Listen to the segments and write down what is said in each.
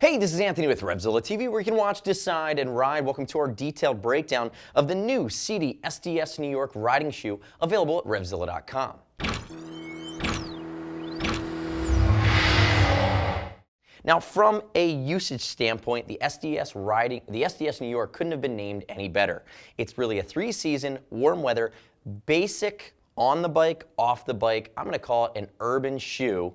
Hey, this is Anthony with RevZilla TV, where you can watch, decide, and ride. Welcome to our detailed breakdown of the new SIDI SDS New York riding shoe, available at RevZilla.com. Now, from a usage standpoint, the SDS New York couldn't have been named any better. It's really a three-season, warm weather, basic, on the bike, off the bike. I'm going to call it an urban shoe,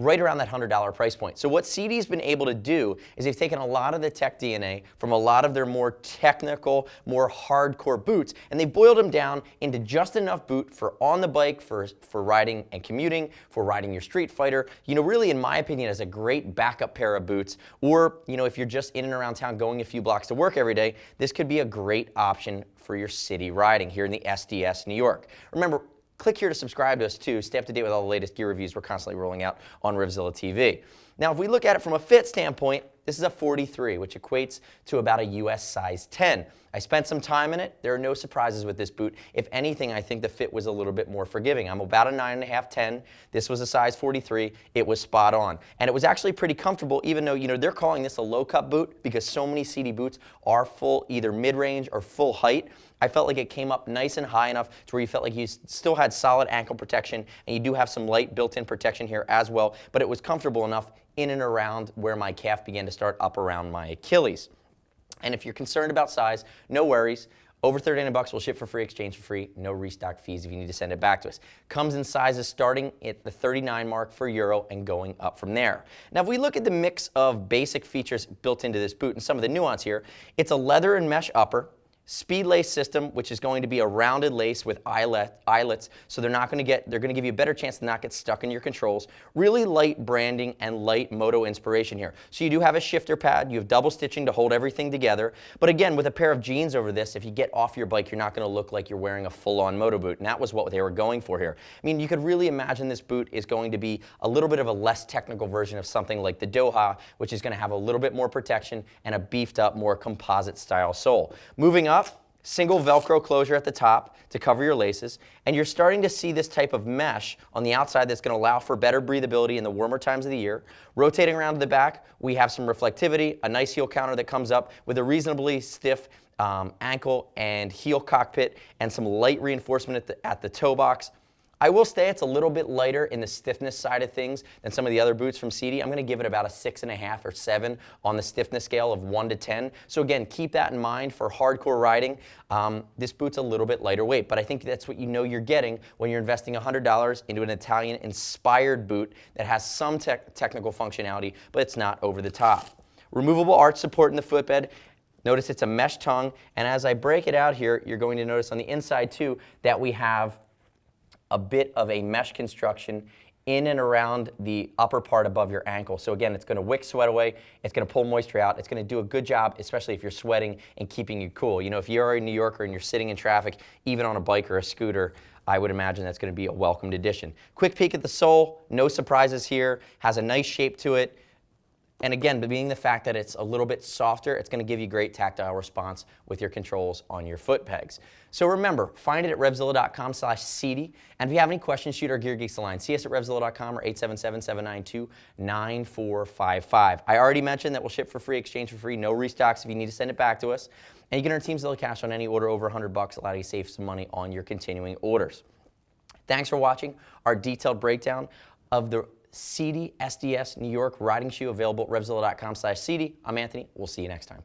right around that $100 price point. So what Sidi's been able to do is they've taken a lot of the tech DNA from a lot of their more technical, more hardcore boots, and they boiled them down into just enough boot for on the bike, for riding and commuting, for riding your street fighter. You know, really, in my opinion, as a great backup pair of boots, or, you know, if you're just in and around town going a few blocks to work every day, this could be a great option for your city riding here in the SDS New York. Remember, click here to subscribe to us too. Stay up to date with all the latest gear reviews we're constantly rolling out on RevZilla TV. Now, if we look at it from a fit standpoint, this is a 43, which equates to about a US size 10. I spent some time in it. There are no surprises with this boot. If anything, I think the fit was a little bit more forgiving. I'm about a 9.5, 10. This was a size 43. It was spot on. And it was actually pretty comfortable, even though, you know, they're calling this a low-cut boot because so many Sidi boots are full, either mid-range or full height. I felt like it came up nice and high enough to where you felt like you still had solid ankle protection, and you do have some light built-in protection here as well, but it was comfortable enough in and around where my calf began to start up around my Achilles. And if you're concerned about size, no worries. Over $39 will ship for free, exchange for free, no restock fees if you need to send it back to us. Comes in sizes starting at the 39 mark for Euro and going up from there. Now, if we look at the mix of basic features built into this boot and some of the nuance here, it's a leather and mesh upper, speed lace system, which is going to be a rounded lace with eyelets, so they're going to give you a better chance to not get stuck in your controls. Really light branding and light moto inspiration here. So you do have a shifter pad, you have double stitching to hold everything together, but again, with a pair of jeans over this, if you get off your bike, you're not going to look like you're wearing a full-on moto boot, and that was what they were going for here. I mean, you could really imagine this boot is going to be a little bit of a less technical version of something like the Doha, which is going to have a little bit more protection and a beefed up, more composite style sole. Moving up, single velcro closure at the top to cover your laces, and you're starting to see this type of mesh on the outside that's going to allow for better breathability in the warmer times of the year. Rotating around to the back, we have some reflectivity, a nice heel counter that comes up with a reasonably stiff ankle and heel cockpit, and some light reinforcement at the toe box. I will say it's a little bit lighter in the stiffness side of things than some of the other boots from Sidi. I'm going to give it about a 6.5 or 7 on the stiffness scale of 1 to 10. So again, keep that in mind for hardcore riding. This boot's a little bit lighter weight, but I think that's what you know you're getting when you're investing $100 into an Italian-inspired boot that has some technical functionality, but it's not over the top. Removable arch support in the footbed. Notice it's a mesh tongue, and as I break it out here, you're going to notice on the inside too that we have a bit of a mesh construction in and around the upper part above your ankle. So again, it's going to wick sweat away, it's going to pull moisture out, it's going to do a good job, especially if you're sweating and keeping you cool. You know, if you're a New Yorker and you're sitting in traffic, even on a bike or a scooter, I would imagine that's going to be a welcomed addition. Quick peek at the sole, no surprises here, has a nice shape to it. And again, being the fact that it's a little bit softer, it's going to give you great tactile response with your controls on your foot pegs. So remember, find it at RevZilla.com/Sidi. And if you have any questions, shoot our Gear Geeks line. See us at RevZilla.com or 877-792-9455. I already mentioned that we'll ship for free, exchange for free, no restocks if you need to send it back to us. And you can earn Teamzilla cash on any order over $100, allow you to save some money on your continuing orders. Thanks for watching our detailed breakdown of the SIDI SDS New York riding shoe, available at RevZilla.com/Sidi. I'm Anthony. We'll see you next time.